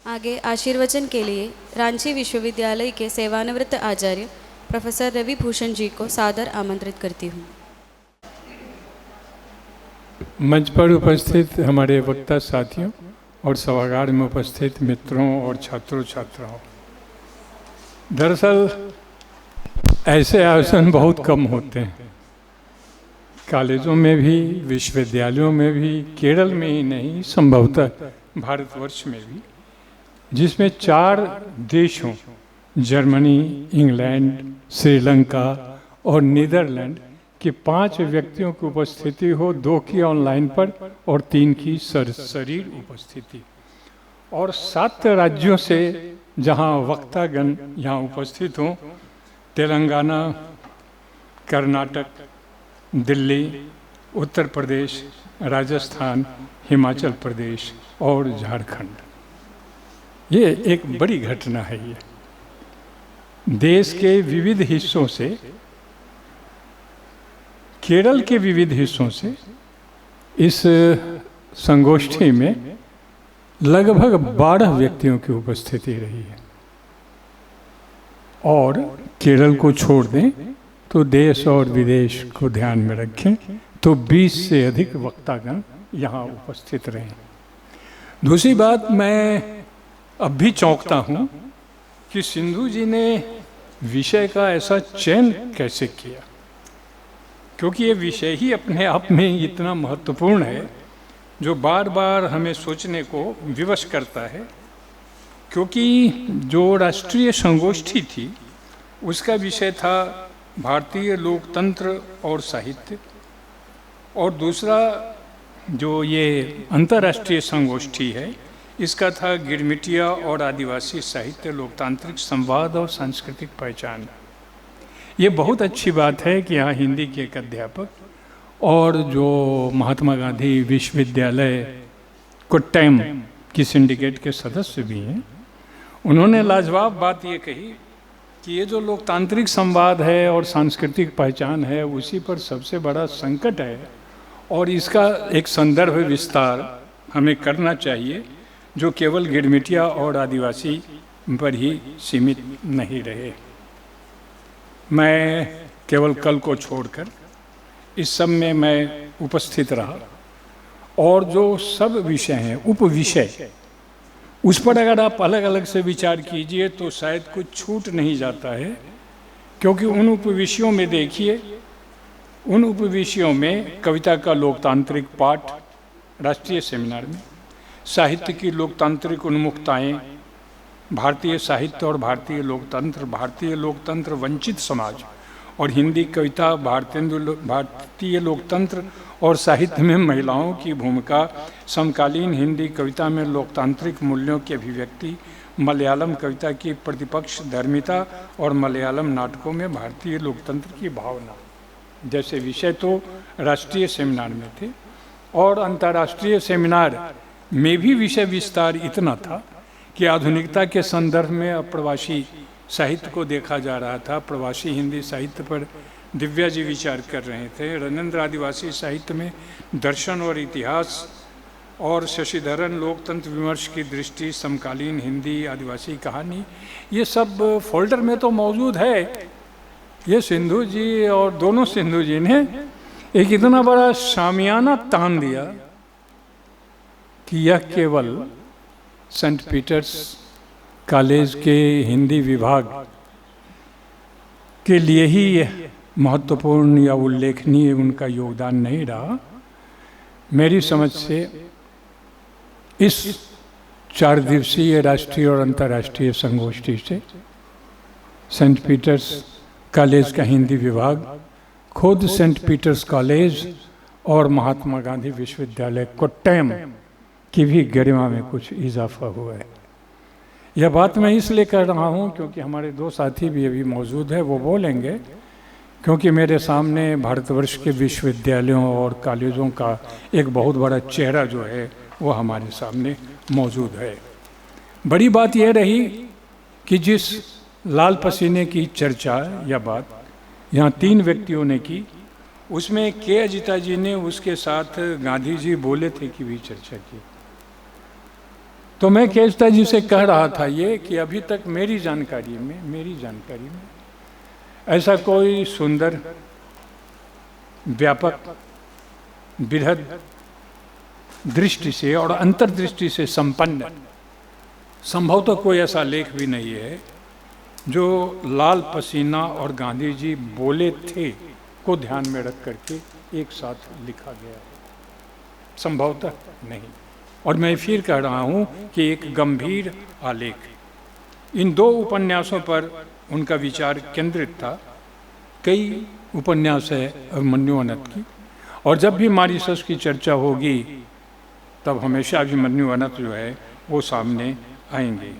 आगे आशीर्वचन के लिए रांची विश्वविद्यालय के सेवानिवृत्त आचार्य प्रोफेसर रवि भूषण जी को सादर आमंत्रित करती हूँ। मंच पर उपस्थित हमारे वक्ता साथियों और सभागार में उपस्थित मित्रों और छात्रों छात्राओं, दरअसल ऐसे आयोजन बहुत कम होते हैं। कॉलेजों में भी, विश्वविद्यालयों में भी, केरल में ही नहीं, संभवतः भारतवर्ष में भी, जिसमें 4 देशों जर्मनी, इंग्लैंड, श्रीलंका और नीदरलैंड के 5 व्यक्तियों की उपस्थिति हो, 2 की ऑनलाइन पर और 3 की शरीर उपस्थिति, और 7 राज्यों से जहां वक्तागण यहाँ उपस्थित हों, तेलंगाना, कर्नाटक, दिल्ली, उत्तर प्रदेश, राजस्थान, हिमाचल प्रदेश और झारखंड। ये एक बड़ी घटना है। ये देश के विविध हिस्सों से, केरल के विविध हिस्सों से इस संगोष्ठी में लगभग 12 व्यक्तियों की उपस्थिति रही है। और केरल को छोड़ दें तो देश और विदेश को ध्यान में रखें तो 20 से अधिक वक्तागण यहाँ उपस्थित रहे। दूसरी बात, मैं अब भी चौंकता हूँ कि सिंधु जी ने विषय का ऐसा चयन कैसे किया, क्योंकि ये विषय ही अपने आप में इतना महत्वपूर्ण है जो बार बार हमें सोचने को विवश करता है। क्योंकि जो राष्ट्रीय संगोष्ठी थी उसका विषय था भारतीय लोकतंत्र और साहित्य, और दूसरा जो ये अंतर्राष्ट्रीय संगोष्ठी है इसका था गिरमिटिया और आदिवासी साहित्य, लोकतांत्रिक संवाद और सांस्कृतिक पहचान। ये बहुत अच्छी बात है कि यहाँ हिंदी के एक अध्यापक और जो महात्मा गांधी विश्वविद्यालय कोट्टयम की सिंडिकेट के सदस्य भी हैं, उन्होंने लाजवाब बात ये कही कि ये जो लोकतांत्रिक संवाद है और सांस्कृतिक पहचान है उसी पर सबसे बड़ा संकट है, और इसका एक संदर्भ विस्तार हमें करना चाहिए जो केवल गिरमिटिया और आदिवासी पर ही सीमित नहीं रहे। मैं केवल कल को छोड़कर इस सब में मैं उपस्थित रहा, और जो सब विषय हैं, उपविषय, उस पर अगर आप अलग अलग से विचार कीजिए तो शायद कुछ छूट नहीं जाता है। क्योंकि उन उपविषयों में देखिए, उन उपविषयों में कविता का लोकतांत्रिक पाठ राष्ट्रीय सेमिनार में, साहित्य की लोकतांत्रिक उन्मुखताएं, भारतीय साहित्य और भारतीय लोकतंत्र वंचित समाज, और हिंदी कविता, भारतीय लोकतंत्र और साहित्य में महिलाओं की भूमिका, समकालीन हिंदी कविता में लोकतांत्रिक मूल्यों की अभिव्यक्ति, मलयालम कविता की प्रतिपक्ष धर्मिता और मलयालम नाटकों में भारतीय लोकतंत्र की भावना जैसे विषय तो राष्ट्रीय सेमिनार में थे। और अंतर्राष्ट्रीय सेमिनार में भी विषय विस्तार इतना था कि आधुनिकता के संदर्भ में अप्रवासी साहित्य को देखा जा रहा था। प्रवासी हिंदी साहित्य पर दिव्या जी विचार कर रहे थे, रणेंद्र आदिवासी साहित्य में दर्शन और इतिहास, और शशिधरन लोकतंत्र विमर्श की दृष्टि, समकालीन हिंदी आदिवासी कहानी, ये सब फोल्डर में तो मौजूद है। ये सिंधु जी और दोनों सिंधु जी ने एक इतना बड़ा शामियाना तान दिया कि यह केवल सेंट पीटर्स कॉलेज के हिंदी विभाग के लिए ही महत्वपूर्ण या उल्लेखनीय उनका योगदान नहीं रहा। मेरी समझ से इस 4 दिवसीय राष्ट्रीय और अंतर्राष्ट्रीय संगोष्ठी से सेंट पीटर्स कॉलेज का हिंदी विभाग, खुद सेंट पीटर्स कॉलेज और महात्मा गांधी विश्वविद्यालय कोट्टयम की भी गरिमा में कुछ इजाफा हुआ है। यह बात मैं इसलिए कर रहा हूँ क्योंकि हमारे 2 साथी भी अभी मौजूद है, वो बोलेंगे, क्योंकि मेरे सामने भारतवर्ष के विश्वविद्यालयों और कॉलेजों का एक बहुत बड़ा चेहरा जो है वो हमारे सामने मौजूद है। बड़ी बात यह रही कि जिस लाल पसीने की चर्चा या बात यहाँ 3 व्यक्तियों ने की, उसमें के अजिता जी ने उसके साथ गांधी जी बोले थे कि भी चर्चा की। तो मैं केशता जी से कह रहा था ये कि अभी तक मेरी जानकारी में ऐसा कोई सुंदर, व्यापक, बृहद दृष्टि से और अंतर्दृष्टि से संपन्न संभवतः कोई ऐसा लेख भी नहीं है जो लाल पसीना और गांधी जी बोले थे को ध्यान में रख करके एक साथ लिखा गया है, संभवतः नहीं। और मैं फिर कह रहा हूँ कि एक गंभीर आलेख, इन दो उपन्यासों पर उनका विचार केंद्रित था। कई उपन्यास है अभिमन्यु अनंत की, और जब भी मॉरिशस की चर्चा होगी तब हमेशा अभिमन्यु अनंत जो है वो सामने आएंगे।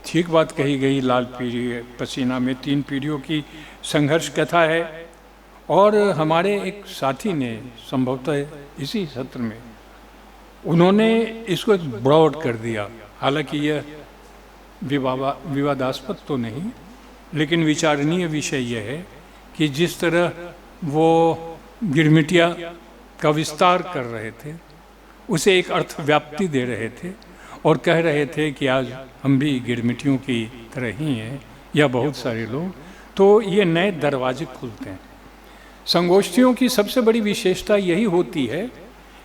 ठीक बात कही गई, लाल पीढ़ी पसीना में 3 पीढ़ियों की संघर्ष कथा है। और हमारे एक साथी ने संभवतः इसी सत्र में उन्होंने इसको एक ब्रॉड कर दिया। हालांकि यह विवादास्पद तो नहीं, लेकिन विचारणीय विषय यह है कि जिस तरह वो गिरमिटिया का विस्तार कर रहे थे, उसे एक अर्थ व्याप्ति दे रहे थे और कह रहे थे कि आज हम भी गिरमिटियों की तरह ही हैं या बहुत सारे लोग, तो ये नए दरवाजे खुलते हैं। संगोष्ठियों की सबसे बड़ी विशेषता यही होती है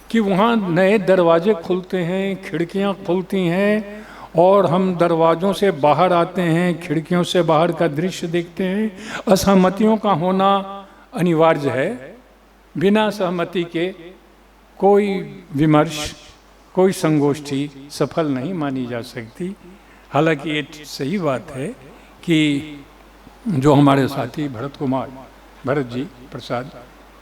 कि वहाँ नए दरवाजे खुलते हैं, खिड़कियाँ खुलती हैं, और हम दरवाज़ों से बाहर आते हैं, खिड़कियों से बाहर का दृश्य देखते हैं। असहमतियों का होना अनिवार्य है, बिना सहमति के कोई विमर्श, कोई संगोष्ठी सफल नहीं मानी जा सकती। हालांकि ये सही बात है कि जो हमारे साथी भरत जी प्रसाद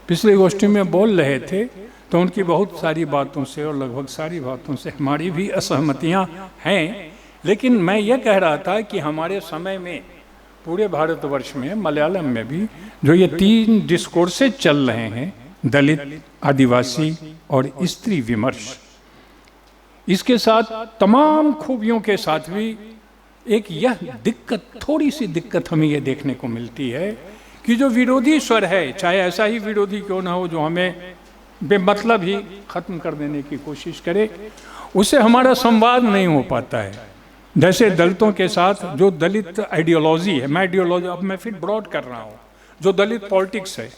पिछली गोष्ठी में बोल रहे थे, तो उनकी बहुत सारी बातों से और लगभग सारी बातों से हमारी भी असहमतियां हैं। लेकिन मैं ये कह रहा था कि हमारे समय में पूरे भारतवर्ष में, मलयालम में भी जो ये 3 डिस्कोर्सेज चल रहे हैं, दलित, आदिवासी और स्त्री विमर्श, इसके साथ तमाम खूबियों के साथ भी एक यह दिक्कत, थोड़ी सी दिक्कत हमें ये देखने को मिलती है कि जो विरोधी स्वर है, चाहे ऐसा ही विरोधी क्यों ना हो जो हमें बेमतलब ही खत्म कर देने की कोशिश करे, उससे हमारा संवाद नहीं हो पाता है। जैसे दलितों के साथ जो दलित आइडियोलॉजी है, अब मैं फिर ब्रॉड कर रहा हूँ, जो दलित पॉलिटिक्स है,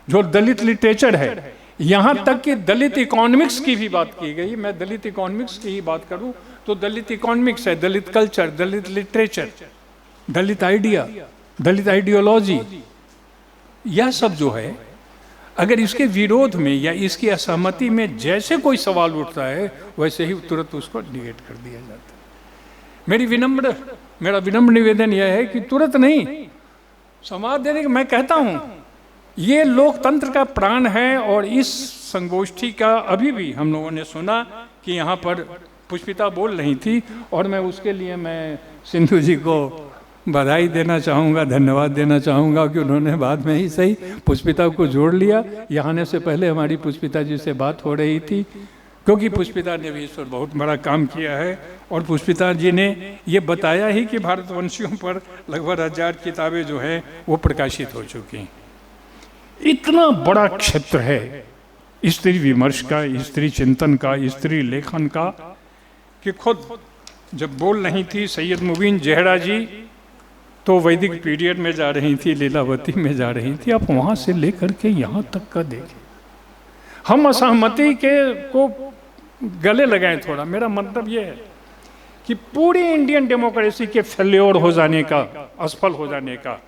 जो दलित लिटरेचर है, यहाँ तक कि दलित इकोनॉमिक्स की भी बात की गई। मैं दलित इकोनॉमिक्स की ही बात करूँ तो दलित इकोनॉमिक्स है, दलित कल्चर, दलित लिटरेचर, दलित आइडिया, दलित आइडियोलॉजी, यह सब जो है, अगर इसके विरोध में या इसकी असहमति में जैसे कोई सवाल उठता है, वैसे ही तुरंत उसको निगेट कर दिया जाता है। मेरा विनम्र निवेदन यह है कि तुरंत नहीं, संवाद देने का मैं कहता हूँ ये लोकतंत्र का प्राण है। और इस संगोष्ठी का अभी भी हम लोगों ने सुना कि यहाँ पर पुष्पिता बोल रही थी, और मैं उसके लिए मैं सिंधु जी को बधाई देना चाहूँगा, धन्यवाद देना चाहूँगा कि उन्होंने बाद में ही सही पुष्पिता को जोड़ लिया। यहाँ आने से पहले हमारी पुष्पिता जी से बात हो रही थी, क्योंकि पुष्पिता ने भी इस पर बहुत बड़ा काम किया है। और पुष्पिता जी ने ये बताया ही कि भारतवंशियों पर लगभग 1000 किताबें जो है वो प्रकाशित हो चुकी हैं। इतना बड़ा क्षेत्र है स्त्री विमर्श का, स्त्री चिंतन का, स्त्री लेखन का, कि खुद जब बोल रही थी सैयद मुबीन जहरा जी, तो वैदिक पीरियड में जा रही थी, लीलावती में जा रही थी। आप वहाँ से लेकर के यहाँ तक का देखें। हम असहमति के को गले लगाएं थोड़ा। मेरा मतलब ये है कि पूरी इंडियन डेमोक्रेसी के फेल्योर हो जाने का, असफल हो जाने का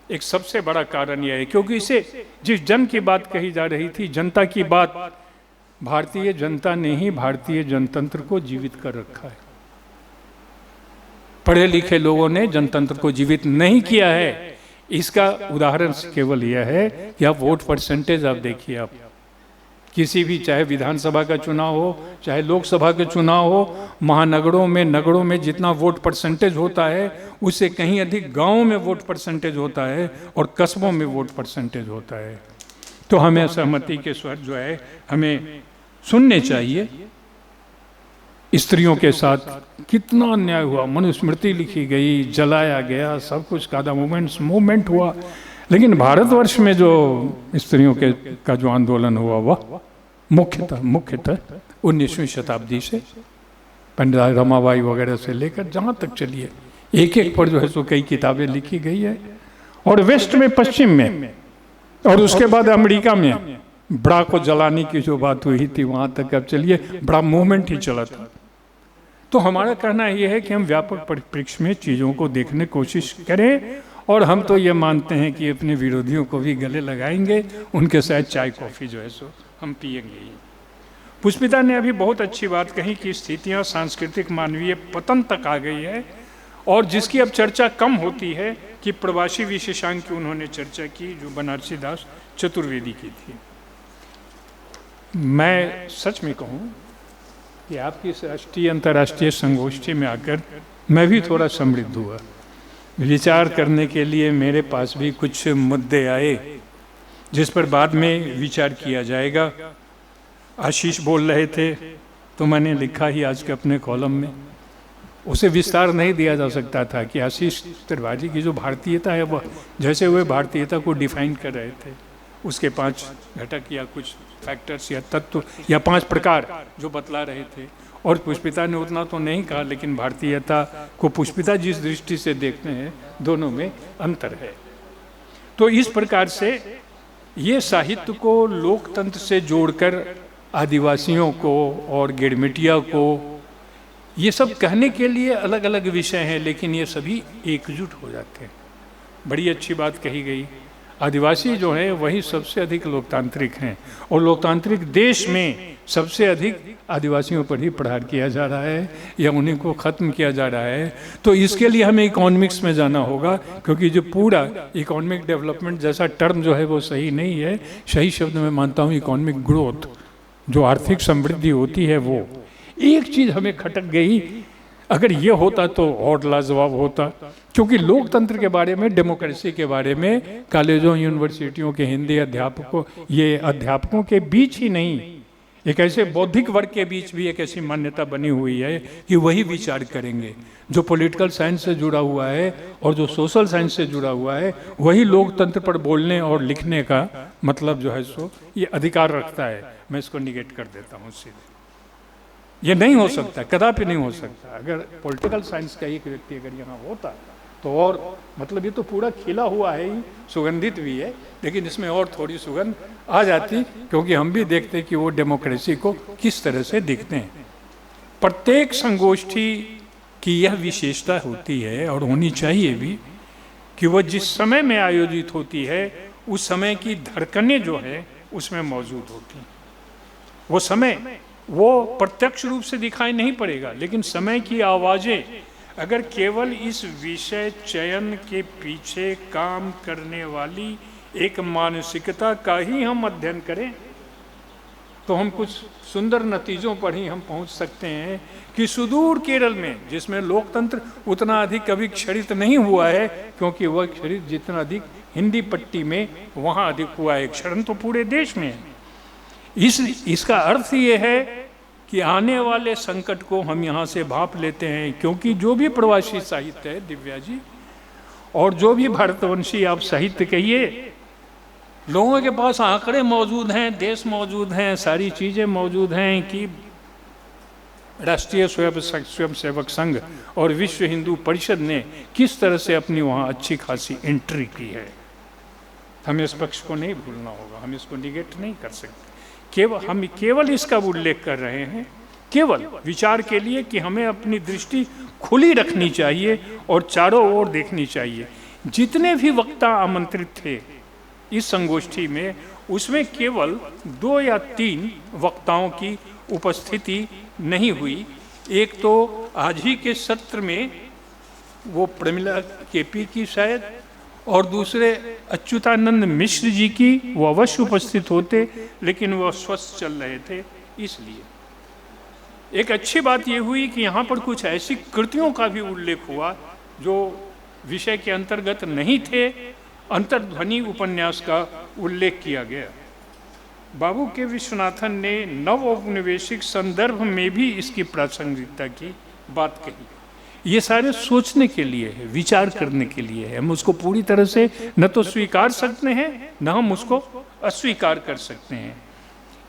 एक सबसे बड़ा कारण यह है, क्योंकि इसे जिस जन की बात कही जा रही थी, जनता की बात, भारतीय जनता ने ही भारतीय जनतंत्र को जीवित कर रखा है। पढ़े लिखे लोगों ने जनतंत्र को जीवित नहीं किया है। इसका उदाहरण केवल यह है कि आप वोट परसेंटेज आप देखिए, आप किसी भी, चाहे विधानसभा का चुनाव हो, चाहे लोकसभा के चुनाव हो, महानगरों में, नगरों में जितना वोट परसेंटेज होता है उससे कहीं अधिक गांवों में वोट परसेंटेज होता है और कस्बों में वोट परसेंटेज होता है। तो हमें असहमति के स्वर जो है हमें सुनने चाहिए। स्त्रियों के साथ कितना अन्याय हुआ, मनुस्मृति लिखी गई, जलाया गया, सब कुछ का मूवमेंट हुआ, लेकिन भारतवर्ष में जो स्त्रियों का जो आंदोलन हुआ वह मुख्यतः 19वीं शताब्दी से पंडित रमाबाई वगैरह से लेकर जहाँ तक चलिए, एक एक पर जो है सो कई किताबें लिखी गई है। और वेस्ट में, पश्चिम में, और उसके बाद अमेरिका में ब्रा को जलाने की जो बात हुई थी, वहाँ तक अब चलिए बड़ा मूवमेंट ही चला था। तो हमारा कहना यह है कि हम व्यापक परिप्रेक्ष्य में चीज़ों को देखने की कोशिश करें, और हम तो ये मानते हैं कि अपने विरोधियों को भी गले लगाएंगे, उनके साथ चाय कॉफ़ी जो है सो हम पिएंगे ही। पुष्पिता ने अभी बहुत अच्छी बात कही कि स्थितियाँ सांस्कृतिक मानवीय पतन तक आ गई है, और जिसकी अब चर्चा कम होती है कि प्रवासी विशेषांक की उन्होंने चर्चा की, जो बनारसी दास चतुर्वेदी की थी। मैं सच में कहूँ कि आपकी राष्ट्रीय अंतर्राष्ट्रीय संगोष्ठी में आकर मैं भी थोड़ा समृद्ध हुआ। विचार करने के लिए मेरे पास भी कुछ मुद्दे आए जिस पर बाद में विचार किया जाएगा। आशीष बोल रहे थे तो मैंने लिखा ही आज के अपने कॉलम में, उसे विस्तार नहीं दिया जा सकता था कि आशीष त्रिपाठी की जो भारतीयता है, वह जैसे वे भारतीयता को डिफाइन कर रहे थे, उसके 5 घटक या कुछ फैक्टर्स या तत्व या 5 प्रकार जो बतला रहे थे, और पुष्पिता ने उतना तो नहीं कहा, लेकिन भारतीयता को पुष्पिता जिस दृष्टि से देखते हैं, दोनों में अंतर है। तो इस प्रकार से ये साहित्य को लोकतंत्र से जोड़कर आदिवासियों को और गिरमिटिया को, ये सब कहने के लिए अलग अलग विषय हैं, लेकिन ये सभी एकजुट हो जाते हैं। बड़ी अच्छी बात कही गई, आदिवासी जो हैं वही सबसे अधिक लोकतांत्रिक हैं, और लोकतांत्रिक देश में सबसे अधिक आदिवासियों पर ही प्रहार किया जा रहा है या उन्हीं को ख़त्म किया जा रहा है। तो इसके लिए हमें इकोनॉमिक्स में जाना होगा, क्योंकि जो पूरा इकोनॉमिक डेवलपमेंट जैसा टर्म जो है वो सही नहीं है। सही शब्द में मानता हूँ इकोनॉमिक ग्रोथ, जो आर्थिक समृद्धि होती है वो। एक चीज़ हमें खटक गई, अगर ये होता तो और लाजवाब होता, क्योंकि लोकतंत्र के बारे में, डेमोक्रेसी के बारे में कॉलेजों यूनिवर्सिटियों के हिंदी अध्यापकों, ये अध्यापकों के बीच ही नहीं, एक ऐसे बौद्धिक वर्ग के बीच भी एक ऐसी मान्यता बनी हुई है कि वही विचार करेंगे। जो पॉलिटिकल साइंस से जुड़ा हुआ है और जो सोशल साइंस से जुड़ा हुआ है, वही लोकतंत्र पर बोलने और लिखने का मतलब जो है सो ये अधिकार रखता है। मैं इसको निगेट कर देता हूँ सीधे। ये नहीं हो सकता, कदापि नहीं हो सकता। अगर पॉलिटिकल साइंस का एक व्यक्ति अगर यहाँ होता तो और मतलब ये तो पूरा खिला हुआ है ही, सुगंधित भी है, लेकिन इसमें और थोड़ी सुगंध आ जाती, क्योंकि हम भी देखते हैं कि वो डेमोक्रेसी को किस तरह से देखते हैं। प्रत्येक संगोष्ठी की यह विशेषता होती है और होनी चाहिए भी कि वह जिस समय में आयोजित होती है उस समय की धड़कनें जो है उसमें मौजूद होती हैं। वो समय वो प्रत्यक्ष रूप से दिखाई नहीं पड़ेगा, लेकिन समय की आवाज़ें अगर केवल इस विषय चयन के पीछे काम करने वाली एक मानसिकता का ही हम अध्ययन करें तो हम कुछ सुंदर नतीजों पर ही हम पहुंच सकते हैं कि सुदूर केरल में, जिसमें लोकतंत्र उतना अधिक कभी क्षरित नहीं हुआ है, क्योंकि वह क्षरित जितना अधिक हिंदी पट्टी में वहाँ अधिक हुआ है, क्षरण तो पूरे देश में है। इसका अर्थ ये है कि आने वाले संकट को हम यहाँ से भांप लेते हैं, क्योंकि जो भी प्रवासी साहित्य है दिव्या जी, और जो भी भारतवंशी आप साहित्य कहिए, लोगों के पास आंकड़े मौजूद हैं, देश मौजूद हैं, सारी चीज़ें मौजूद हैं कि राष्ट्रीय स्वयंसेवक संघ और विश्व हिंदू परिषद ने किस तरह से अपनी वहाँ अच्छी खासी एंट्री की है। हमें इस पक्ष को नहीं भूलना होगा, हम इसको निगेट नहीं कर सकते। हम केवल इसका उल्लेख कर रहे हैं, केवल विचार के लिए कि हमें अपनी दृष्टि खुली रखनी चाहिए और चारों ओर देखनी चाहिए। जितने भी वक्ता आमंत्रित थे इस संगोष्ठी में, उसमें केवल 2 या 3 वक्ताओं की उपस्थिति नहीं हुई। एक तो आज ही के सत्र में वो प्रमिला केपी की शायद, और दूसरे अच्युतानंद मिश्र जी की, वो अवश्य उपस्थित होते, लेकिन वो स्वस्थ चल रहे थे। इसलिए एक अच्छी बात ये हुई कि यहाँ पर कुछ ऐसी कृतियों का भी उल्लेख हुआ जो विषय के अंतर्गत नहीं थे। अंतर्ध्वनि उपन्यास का उल्लेख किया गया। बाबू के विश्वनाथन ने नव औपनिवेशिक संदर्भ में भी इसकी प्रासंगिकता की बात कही। ये सारे सोचने के लिए है, विचार करने के लिए है। हम उसको पूरी तरह से न तो स्वीकार सकते हैं, न हम उसको अस्वीकार कर सकते हैं।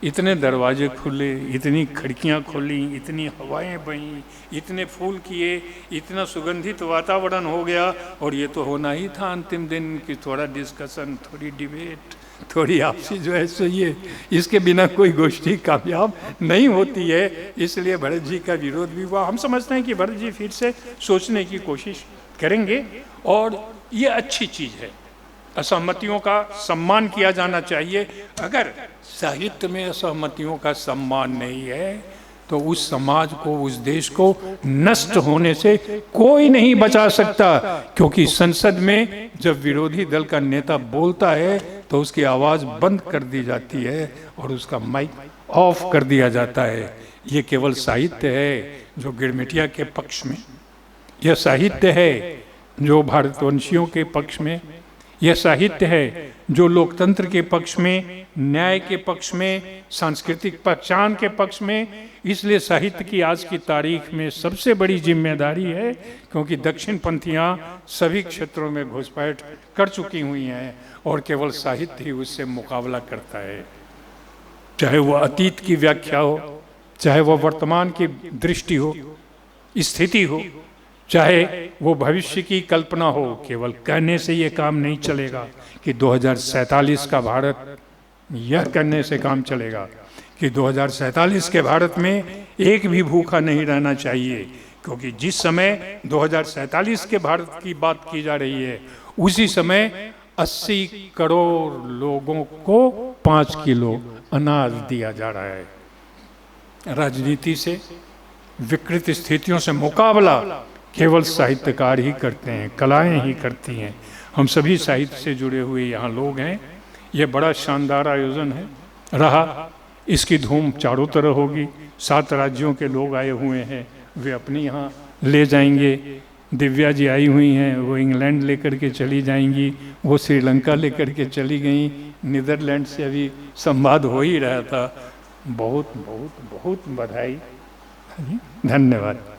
इतने दरवाजे खुले, इतनी खिड़कियां खुली, इतनी हवाएं बहीं, इतने फूल किए, इतना सुगंधित वातावरण हो गया। और ये तो होना ही था अंतिम दिन कि थोड़ा डिस्कशन, थोड़ी डिबेट, थोड़ी आपसी जो है सो ये, इसके बिना कोई गोष्ठी कामयाब नहीं होती है। इसलिए भरत जी का विरोध भी हुआ। हम समझते हैं कि भरत जी फिर से सोचने की कोशिश करेंगे और ये अच्छी चीज़ है। असहमतियों का सम्मान किया जाना चाहिए। अगर साहित्य में असहमतियों का सम्मान नहीं है तो उस समाज को, उस देश को नष्ट होने से कोई नहीं बचा सकता। क्योंकि संसद में जब विरोधी दल का नेता बोलता है तो उसकी आवाज़ बंद कर दी जाती है और उसका माइक ऑफ कर दिया जाता है। ये केवल साहित्य है जो गिरमिटिया के पक्ष में, यह साहित्य है जो भारतवंशियों के पक्ष में, यह साहित्य है जो लोकतंत्र के पक्ष में, न्याय के पक्ष में, सांस्कृतिक पहचान के पक्ष में। इसलिए साहित्य की आज की तारीख में सबसे बड़ी जिम्मेदारी है, क्योंकि दक्षिण पंथियां सभी क्षेत्रों में घुसपैठ कर चुकी हुई हैं और केवल साहित्य ही उससे मुकाबला करता है। चाहे वह अतीत की व्याख्या हो, चाहे वह वर्तमान की दृष्टि हो, स्थिति हो, चाहे वो भविष्य की कल्पना हो। केवल कहने से ये काम नहीं चलेगा कि 2047 का भारत, यह कहने से काम चलेगा कि 2047 के भारत में एक भी भूखा नहीं रहना चाहिए। क्योंकि जिस समय 2047 के भारत की बात की जा रही है, उसी समय 80 करोड़ लोगों को 5 किलो अनाज दिया जा रहा है। राजनीति से, विकृत स्थितियों से मुकाबला केवल साहित्यकार ही करते हैं, कलाएं ही करती हैं। हम सभी साहित्य से जुड़े हुए यहाँ लोग हैं। ये बड़ा शानदार आयोजन है रहा। इसकी धूम चारों तरह होगी। 7 राज्यों के लोग आए हुए हैं, वे अपने यहाँ ले जाएंगे। दिव्या जी आई हुई हैं, वो इंग्लैंड लेकर के चली जाएंगी, वो श्रीलंका लेकर के चली गई, नीदरलैंड से अभी संवाद हो ही रहा था। बहुत बहुत बहुत बधाई, धन्यवाद।